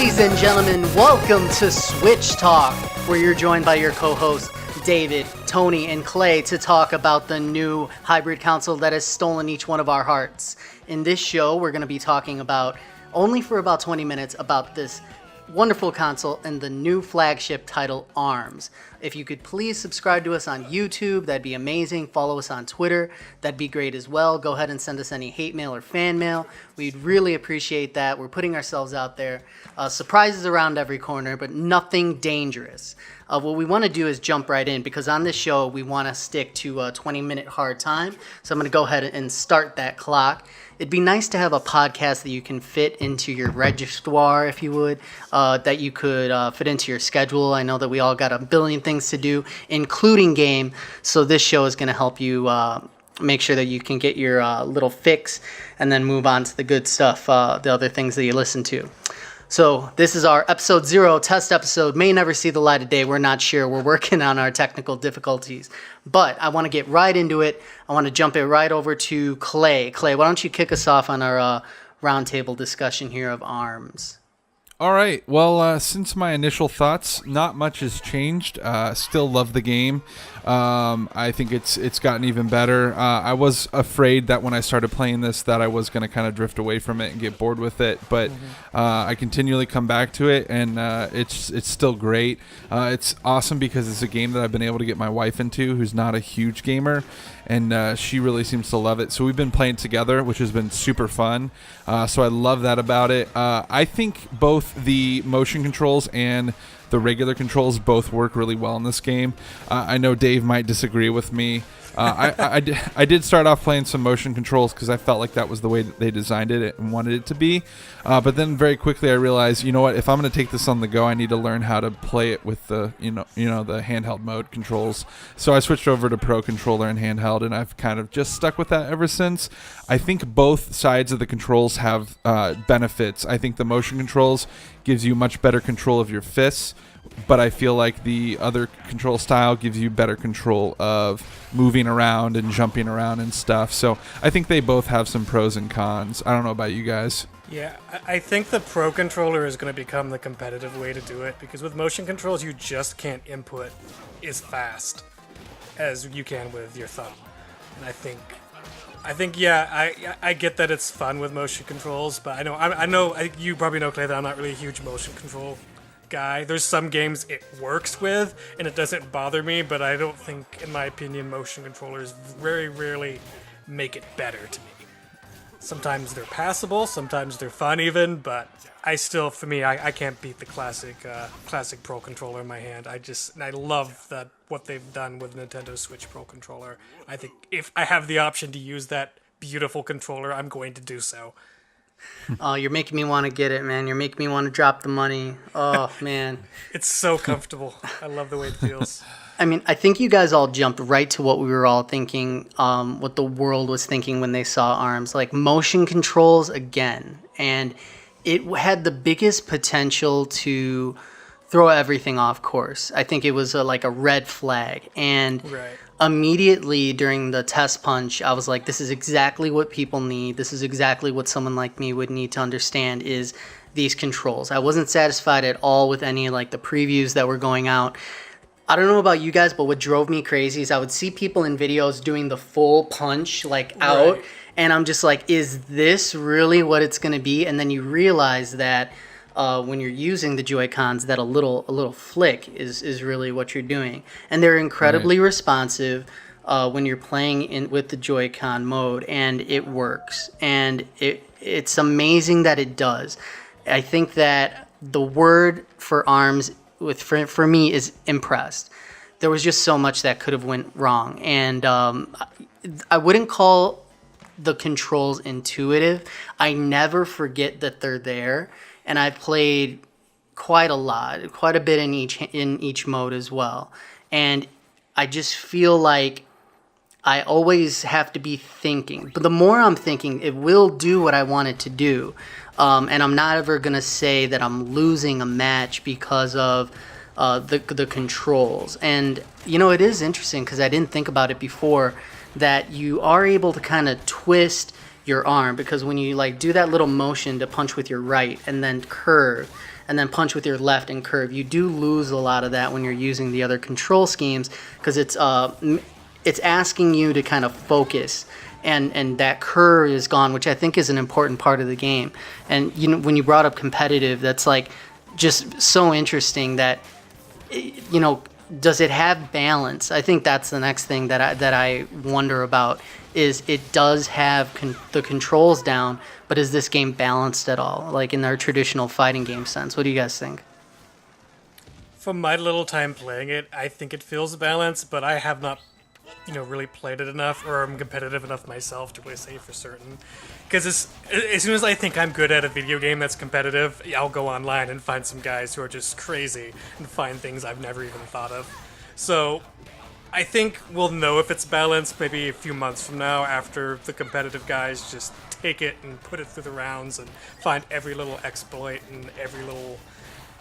Ladies and gentlemen, welcome to Switch Talk, where you're joined by your co-hosts David, Tony, and Clay to talk about the new hybrid console that has stolen each one of our hearts. In this show, we're going to be talking about, only for about 20 minutes, about this wonderful console and the new flagship title, ARMS. If you could please subscribe to us on YouTube, that'd be amazing. Follow us on Twitter, that'd be great as well. Go ahead and send us any hate mail or fan mail. We'd really appreciate that. We're putting ourselves out there. Surprises around every corner, but nothing dangerous. What we want to do is jump right in, because on this show, we want to stick to a 20-minute hard time. So I'm going to go ahead and start that clock. It'd be nice to have a podcast that you can fit into your register, if you would, that you could fit into your schedule. I know that we all got a billion things to do, including game. So this show is going to help you make sure that you can get your little fix and then move on to the good stuff, the other things that you listen to. So this is our episode 0 test episode. May never see the light of day. We're not sure. We're working on our technical difficulties. But I want to get right into it. I want to jump it right over to Clay. Clay, why don't you kick us off on our roundtable discussion here of ARMS? All right. Well, since my initial thoughts, not much has changed. Still love the game. I think it's gotten even better. I was afraid that when I started playing this that I was going to kind of drift away from it and get bored with it, but I continually come back to it, and it's still great. It's awesome because it's a game that I've been able to get my wife into, who's not a huge gamer, and she really seems to love it. So we've been playing together, which has been super fun. So I love that about it. I think both the motion controls and the regular controls both work really well in this game. I know Dave might disagree with me. I did start off playing some motion controls because I felt like that was the way that they designed it and wanted it to be. But then very quickly I realized, you know what? If I'm going to take this on the go, I need to learn how to play it with the the handheld mode controls. So I switched over to Pro Controller and handheld, and I've kind of just stuck with that ever since. I think both sides of the controls have benefits. I think the motion controls gives you much better control of your fists, but I feel like the other control style gives you better control of moving around and jumping around and stuff. So I think they both have some pros and cons. I don't know about you guys. Yeah, I think the Pro Controller is going to become the competitive way to do it, because with motion controls, you just can't input as fast as you can with your thumb. And I think I get that it's fun with motion controls, but I know you probably know, Clay, that I'm not really a huge motion control guy. There's some games it works with and it doesn't bother me, but I don't think, in my opinion, motion controllers very rarely make it better to me. Sometimes they're passable, sometimes they're fun even, but for me, I can't beat the classic Pro Controller in my hand. I love what they've done with Nintendo Switch Pro Controller. I think if I have the option to use that beautiful controller, I'm going to do so. Oh, you're making me want to get it, man. You're making me want to drop the money. Oh, man. It's so comfortable. I love the way it feels. I mean, I think you guys all jumped right to what we were all thinking, what the world was thinking when they saw ARMS. Like, motion controls again. And it had the biggest potential to throw everything off course. I think it was like a red flag. And immediately during the test punch, I was like, this is exactly what people need. This is exactly what someone like me would need to understand is these controls. I wasn't satisfied at all with any like the previews that were going out. I don't know about you guys, but what drove me crazy is I would see people in videos doing the full punch out, and I'm just like, is this really what it's going to be? And then you realize that when you're using the Joy-Cons, that a little flick is really what you're doing. And they're incredibly responsive when you're playing with the Joy-Con mode, and it works. And it's amazing that it does. I think that the word for ARMS for me is impressed. There was just so much that could have went wrong, and I wouldn't call the controls intuitive. I never forget that they're there, and I've played quite a bit in each mode as well, and I just feel like I always have to be thinking. But the more I'm thinking, it will do what I want it to do. And I'm not ever going to say that I'm losing a match because of the controls. And, it is interesting because I didn't think about it before, that you are able to kind of twist your arm, because when you like do that little motion to punch with your right and then curve and then punch with your left and curve, you do lose a lot of that when you're using the other control schemes, because it's asking you to kind of focus, and that curve is gone, which I think is an important part of the game. And you know, when you brought up competitive, that's like just so interesting that, you know, does it have balance? I think that's the next thing that I wonder about, is it does have the controls down, but is this game balanced at all, like in their traditional fighting game sense? What do you guys think? From my little time playing it, I think it feels balanced, but I have not, really played it enough, or I'm competitive enough myself to really say for certain. Because as soon as I think I'm good at a video game that's competitive, I'll go online and find some guys who are just crazy and find things I've never even thought of. So I think we'll know if it's balanced maybe a few months from now, after the competitive guys just take it and put it through the rounds and find every little exploit and every little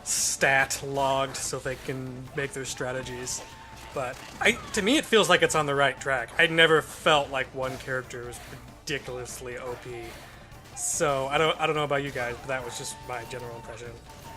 stat logged so they can make their strategies. But to me, it feels like it's on the right track. I never felt like one character was ridiculously OP. So I don't know about you guys, but that was just my general impression.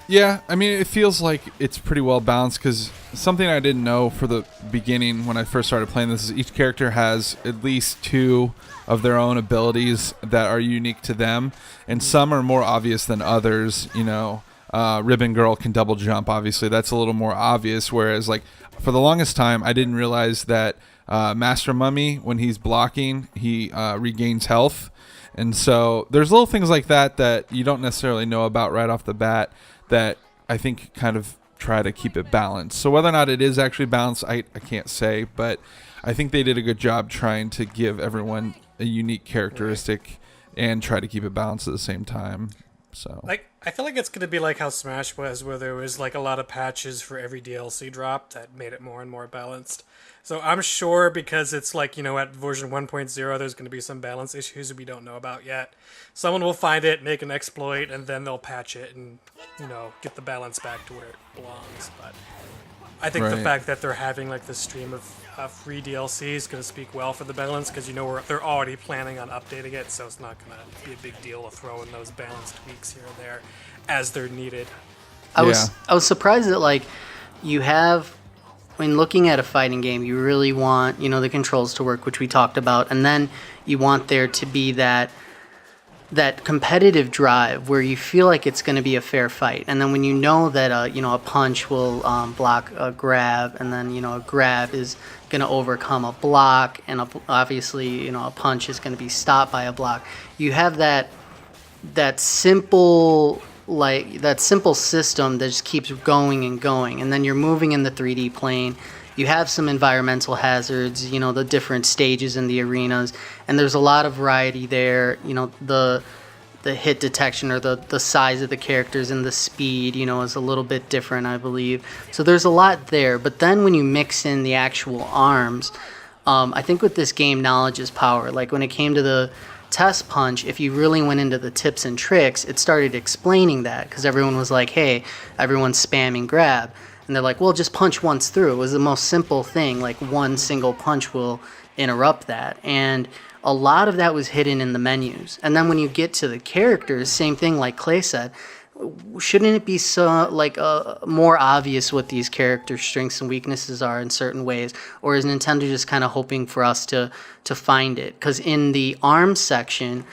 Yeah, I mean, it feels like it's pretty well balanced, because something I didn't know for the beginning when I first started playing this is each character has at least 2 of their own abilities that are unique to them, and some are more obvious than others. Ribbon Girl can double jump, obviously. That's a little more obvious, whereas, like, for the longest time, I didn't realize that Master Mummy, when he's blocking, he regains health. And so there's little things like that you don't necessarily know about right off the bat that I think kind of try to keep it balanced. So whether or not it is actually balanced, I can't say, but I think they did a good job trying to give everyone a unique characteristic and try to keep it balanced at the same time. So, I feel like it's going to be like how Smash was, where there was like a lot of patches for every DLC drop that made it more and more balanced. So I'm sure, because it's like, at version 1.0, there's going to be some balance issues we don't know about yet. Someone will find it, make an exploit, and then they'll patch it and, get the balance back to where it belongs. But I think the fact that they're having like this stream of free DLC is going to speak well for the balance, because they're already planning on updating it, so it's not going to be a big deal to throw in those balance tweaks here and there as they're needed. I was surprised that, like, you have, when looking at a fighting game, you really want, the controls to work, which we talked about, and then you want there to be that competitive drive where you feel like it's going to be a fair fight. And then when you know that a punch will block a grab, and then a grab is going to overcome a block, and obviously a punch is going to be stopped by a block, you have that simple system that just keeps going and going. And then you're moving in the 3D plane. You have some environmental hazards, the different stages in the arenas, and there's a lot of variety there. The hit detection, or the size of the characters and the speed, is a little bit different, I believe. So there's a lot there. But then when you mix in the actual arms, I think with this game, knowledge is power. Like when it came to the test punch, if you really went into the tips and tricks, it started explaining that, because everyone was like, hey, everyone's spamming grab. And they're like, well, just punch once through. It was the most simple thing. Like, one single punch will interrupt that. And a lot of that was hidden in the menus. And then when you get to the characters, same thing, like Clay said, shouldn't it be so more obvious what these characters' strengths and weaknesses are in certain ways? Or is Nintendo just kind of hoping for us to find it? Because in the arms section,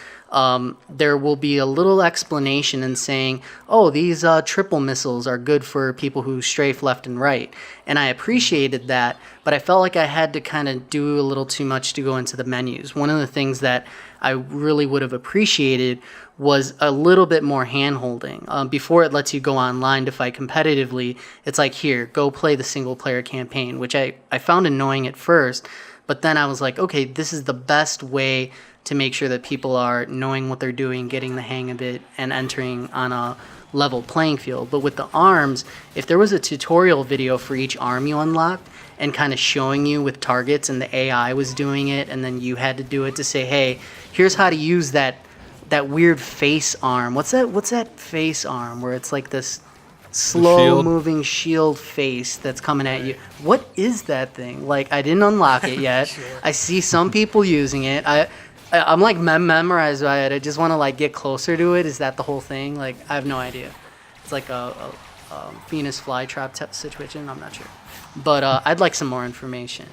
there will be a little explanation and saying, oh, these triple missiles are good for people who strafe left and right. And I appreciated that, but I felt like I had to kind of do a little too much to go into the menus. One of the things that I really would have appreciated was a little bit more hand-holding. Before it lets you go online to fight competitively, it's like, here, go play the single-player campaign, which I found annoying at first, but then I was like, okay, this is the best way to make sure that people are knowing what they're doing, getting the hang of it, and entering on a level playing field. But with the arms, if there was a tutorial video for each arm you unlocked and kind of showing you with targets, and the AI was doing it, and then you had to do it to say, hey, here's how to use that weird face arm. What's that face arm where it's like this slow moving shield face that's coming at you? What is that thing? Like, I didn't unlock it yet. Sure. I see some people using it. I'm like memorized by it. I just want to like get closer to it. Is that the whole thing? Like I have no idea. It's like a Venus flytrap situation. I'm not sure, but I'd like some more information.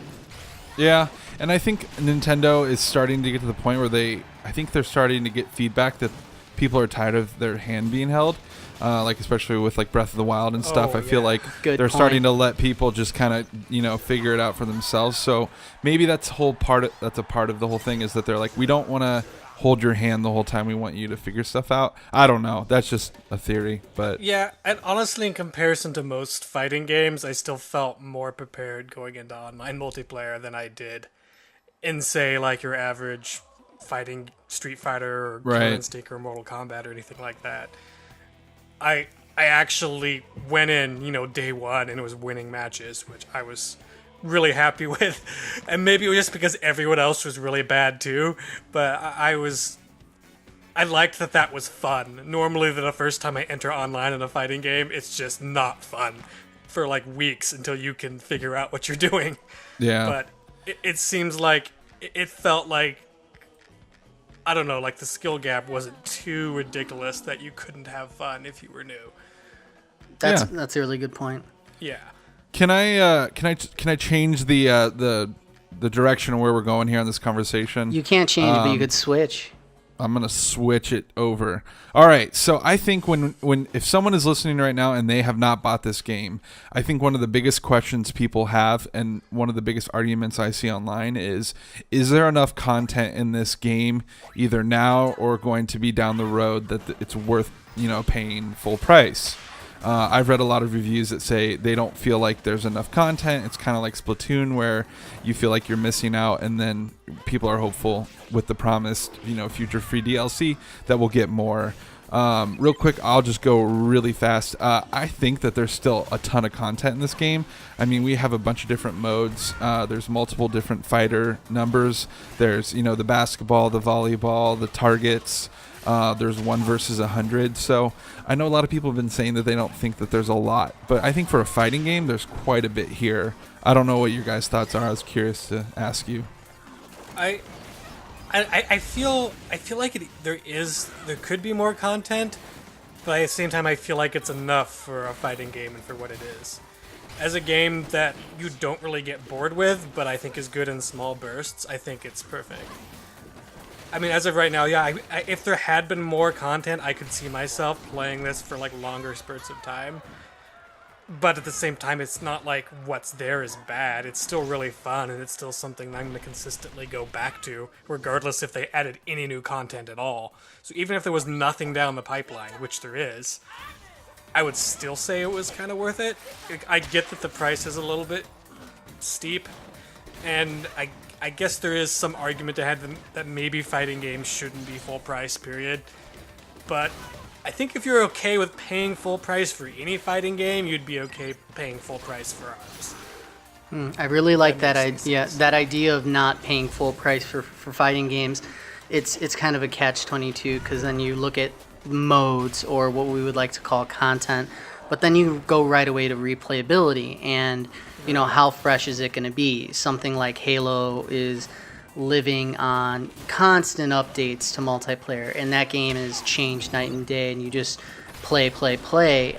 Yeah, and I think Nintendo is starting to get to the point where I think they're starting to get feedback that people are tired of their hand being held, like especially with like Breath of the Wild and stuff. Oh, I feel yeah. like Good they're point. starting to let people just kind of figure it out for themselves. So maybe that's a part of the whole thing is that they're like, we don't want to hold your hand the whole time. We want you to figure stuff out. I don't know. That's just a theory, but Yeah, and honestly, in comparison to most fighting games, I still felt more prepared going into online multiplayer than I did in, say, like your average fighting Street Fighter or Killer Right. Instinct or Mortal Kombat or anything like that. I actually went in, day one and was winning matches, which I was really happy with. And maybe it was just because everyone else was really bad too, but I liked that was fun. Normally, the first time I enter online in a fighting game, it's just not fun for like weeks until you can figure out what you're doing. yeah. But it seems like it felt like, I don't know, like the skill gap wasn't too ridiculous that you couldn't have fun if you were new. That's a really good point. Yeah. Can I change the direction of where we're going here on this conversation? You can't change it, but you could switch. I'm gonna switch it over. All right. So I think when if someone is listening right now and they have not bought this game, I think one of the biggest questions people have, and one of the biggest arguments I see online is there enough content in this game, either now or going to be down the road, that it's worth paying full price? I've read a lot of reviews that say they don't feel like there's enough content. It's kind of like Splatoon, where you feel like you're missing out, and then people are hopeful with the promised, future free DLC that we'll get more. Real quick, I'll just go really fast. I think that there's still a ton of content in this game. I mean, we have a bunch of different modes. There's multiple different fighter numbers. There's, the basketball, the volleyball, the targets. There's 1 versus 100. So I know a lot of people have been saying that they don't think that there's a lot, but I think for a fighting game, there's quite a bit here. I don't know what your guys' thoughts are. I was curious to ask you. I feel like there could be more content, but at the same time I feel like it's enough for a fighting game and for what it is. As a game that you don't really get bored with, but I think is good in small bursts, I think it's perfect. I mean, as of right now, yeah, if there had been more content, I could see myself playing this for like longer spurts of time. But at the same time, it's not like what's there is bad. It's still really fun, and it's still something I'm going to consistently go back to, regardless if they added any new content at all. So even if there was nothing down the pipeline, which there is, I would still say it was kind of worth it. I get that the price is a little bit steep, and I guess there is some argument to have that maybe fighting games shouldn't be full price, period. But I think if you're okay with paying full price for any fighting game, you'd be okay paying full price for ours. I really like that makes some idea. sense. That idea of not paying full price for fighting games. It's kind of a catch-22, because then you look at modes, or what we would like to call content, but then you go right away to replayability and how fresh is it going to be. Something like Halo is living on constant updates to multiplayer, and that game has changed night and day, and you just play.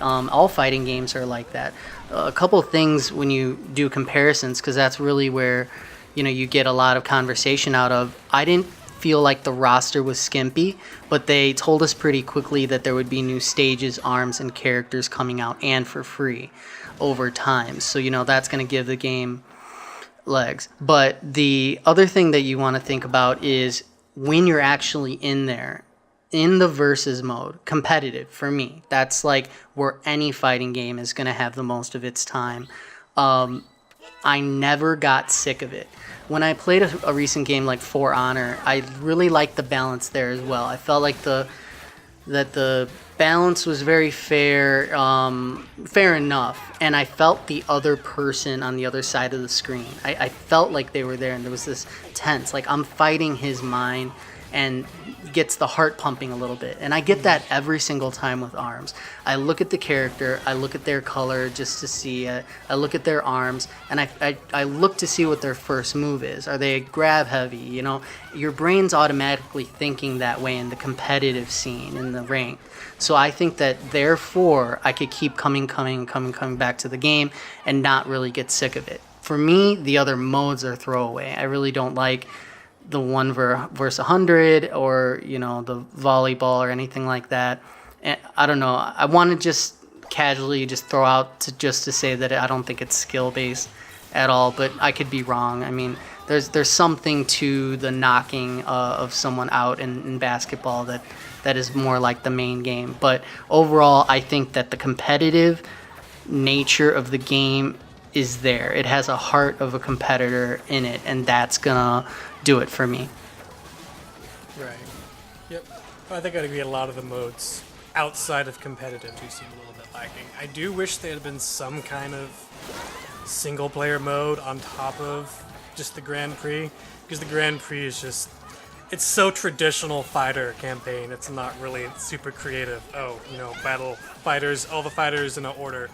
All fighting games are like that. A couple of things when you do comparisons, because that's really where you get a lot of conversation out of. I didn't feel like the roster was skimpy, but they told us pretty quickly that there would be new stages, arms, and characters coming out, and for free over time. So that's going to give the game legs. But the other thing that you want to think about is when you're actually in there, in the versus mode, competitive for me. That's like where any fighting game is going to have the most of its time. I never got sick of it. When I played a recent game like For Honor, I really liked the balance there as well. I felt like the balance was very fair enough, and I felt the other person on the other side of the screen. I felt like they were there, and there was this tense, like I'm fighting his mind, and gets the heart pumping a little bit. And I get that every single time with ARMS. I look at the character, I look at their color just to see it, I look at their arms, and I look to see what their first move is. Are they grab heavy? You know, your brain's automatically thinking that way in the competitive scene, in the rank. So I think that therefore I could keep coming back to the game and not really get sick of it. For me, the other modes are throwaway. I really don't like the 1 versus 100 or, you know, the volleyball or anything like that. And I don't know. I want to just casually just throw out to say that I don't think it's skill based at all, but I could be wrong. I mean, there's something to the knocking of someone out in basketball that is more like the main game. But overall, I think that the competitive nature of the game is there. It has a heart of a competitor in it, and that's gonna do it for me. Right. Yep. I think I'd agree. A lot of the modes outside of competitive do seem a little bit lacking. I do wish there had been some kind of single player mode on top of just the Grand Prix, because the Grand Prix is just, it's so traditional fighter campaign. It's not really super creative. Oh, you know, battle fighters, all the fighters in an order.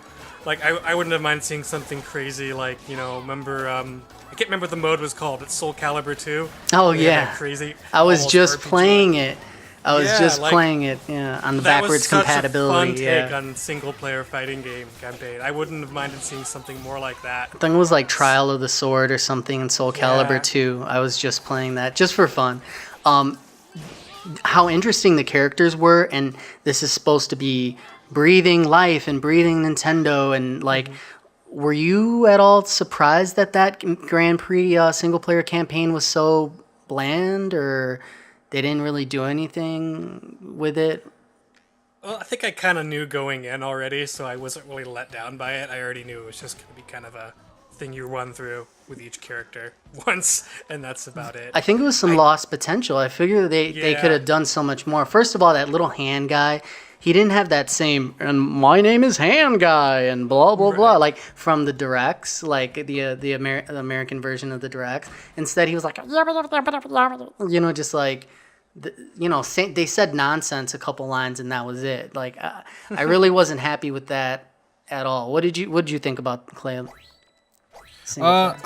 Like, I wouldn't have mind seeing something crazy like, you know, remember, I can't remember what the mode was called. It's Soul Calibur 2. Oh, They had yeah. that crazy. I was almost just RPG playing it. I was Yeah, just like, playing it, yeah, on the That backwards was such compatibility. a fun yeah. take on single player fighting game campaign. I wouldn't have minded seeing something more like that. I think it was like Trial of the Sword or something in Soul Calibur Yeah. 2. I was just playing that just for fun. How interesting the characters were, and this is supposed to be breathing life and breathing Nintendo, and like, were you at all surprised that Grand Prix single player campaign was so bland, or they didn't really do anything with it? Well, I think I kind of knew going in already, so I wasn't really let down by it. I already knew it was just going to be kind of a thing you run through with each character once, and that's about it. I think it was some lost potential. I figure they Yeah. could have done so much more. First of all, that little hand guy, he didn't have that same, and my name is Hand Guy, and blah, blah, blah, Right. like from the directs, like the American version of the directs. Instead, he was like, you know, just like, they said nonsense a couple lines, and that was it. Like, I really wasn't happy with that at all. What did you think about Clay? I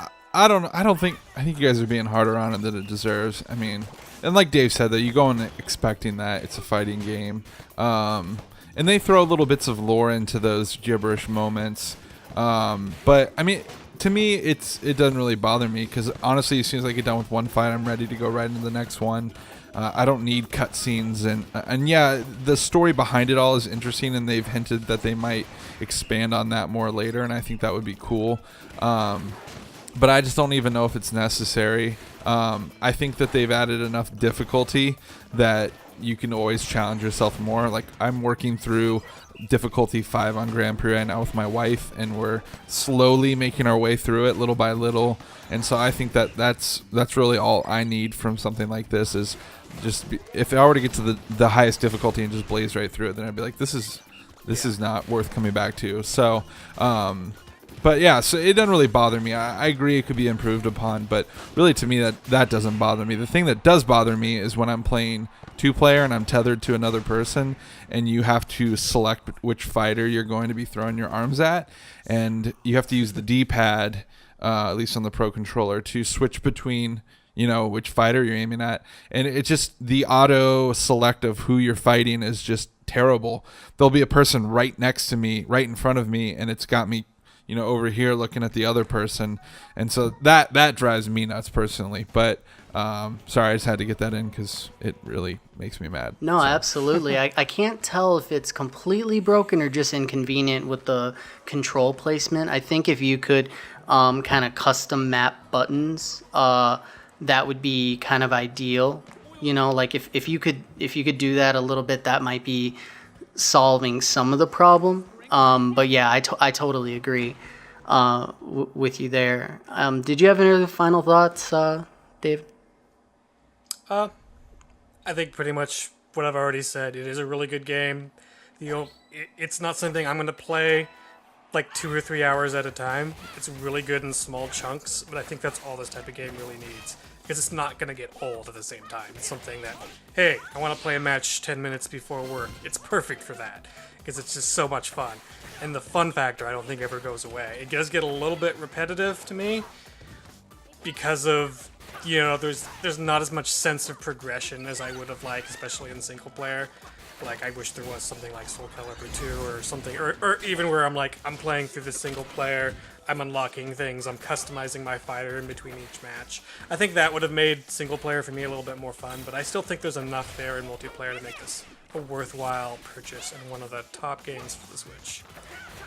think you guys are being harder on it than it deserves. I mean, and like Dave said, that you go in expecting that it's a fighting game, and they throw little bits of lore into those gibberish moments. But I mean, to me, it doesn't really bother me, because honestly, as soon as I get done with one fight, I'm ready to go right into the next one. I don't need cutscenes, and yeah, the story behind it all is interesting, and they've hinted that they might expand on that more later, and I think that would be cool. But I just don't even know if it's necessary. I think that they've added enough difficulty that you can always challenge yourself more. Like, I'm working through difficulty 5 on Grand Prix right now with my wife, and we're slowly making our way through it little by little. And so I think that's really all I need from something like this, is just if I were to get to the highest difficulty and just blaze right through it, then I'd be like, this is not worth coming back to. So but yeah, so it doesn't really bother me. I agree it could be improved upon, but really to me that doesn't bother me. The thing that does bother me is when I'm playing 2-player and I'm tethered to another person, and you have to select which fighter you're going to be throwing your arms at, and you have to use the D-pad, at least on the Pro Controller, to switch between, you know, which fighter you're aiming at. And it just, the auto select of who you're fighting is just terrible. There'll be a person right next to me, right in front of me, and it's got me, you know, over here looking at the other person. And so that drives me nuts personally. But sorry, I just had to get that in because it really makes me mad. No, absolutely. I can't tell if it's completely broken or just inconvenient with the control placement. I think if you could kind of custom map buttons, that would be kind of ideal. You know, like if you could do that a little bit, that might be solving some of the problem. But yeah, I totally agree with you there. Did you have any other final thoughts, Dave? I think pretty much what I've already said. It is a really good game. You know, it's not something I'm going to play like 2 or 3 hours at a time. It's really good in small chunks, but I think that's all this type of game really needs. because it's not going to get old at the same time. It's something that, hey, I want to play a match 10 minutes before work. It's perfect for that because it's just so much fun. And the fun factor I don't think ever goes away. It does get a little bit repetitive to me because of, there's not as much sense of progression as I would have liked, especially in single player. Like, I wish there was something like Soul Calibur 2 or something, or even where I'm playing through the single player, I'm unlocking things, I'm customizing my fighter in between each match. I think that would have made single player for me a little bit more fun, but I still think there's enough there in multiplayer to make this a worthwhile purchase and one of the top games for the Switch.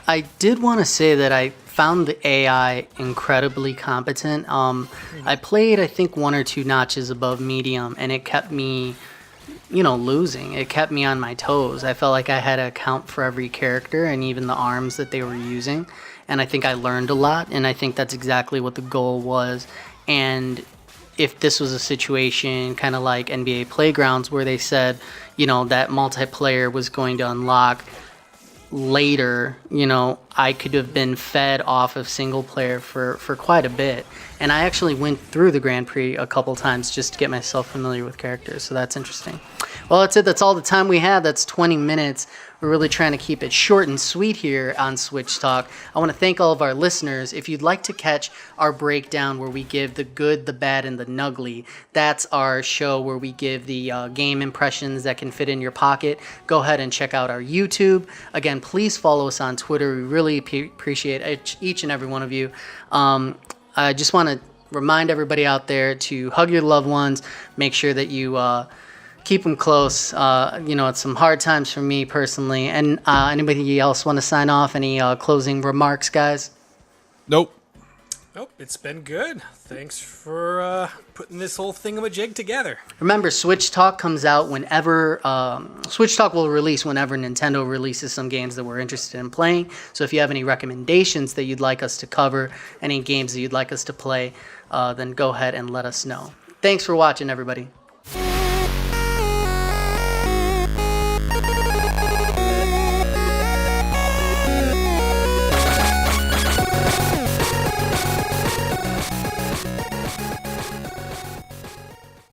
I did want to say that I found the AI incredibly competent. I played, I think, 1 or 2 notches above medium, and it kept me losing. It kept me on my toes. I felt like I had to account for every character and even the arms that they were using. And I think I learned a lot, and I think that's exactly what the goal was. And if this was a situation kind of like NBA Playgrounds where they said, that multiplayer was going to unlock later, I could have been fed off of single player for quite a bit. And I actually went through the Grand Prix a couple times just to get myself familiar with characters, so that's interesting. Well, that's it. That's all the time we have. That's 20 minutes. We're really trying to keep it short and sweet here on Switch Talk. I want to thank all of our listeners. If you'd like to catch our breakdown where we give the good, the bad, and the nuggly, that's our show where we give the game impressions that can fit in your pocket. Go ahead and check out our YouTube. Again, please follow us on Twitter. We really appreciate each and every one of you. I just want to remind everybody out there to hug your loved ones. Make sure that you keep them close. It's some hard times for me personally. And anybody else want to sign off? Any closing remarks, guys? Nope. Nope, it's been good. Thanks for putting this whole thingamajig together. Remember, Switch Talk comes out whenever... Switch Talk will release whenever Nintendo releases some games that we're interested in playing. So if you have any recommendations that you'd like us to cover, any games that you'd like us to play, then go ahead and let us know. Thanks for watching, everybody.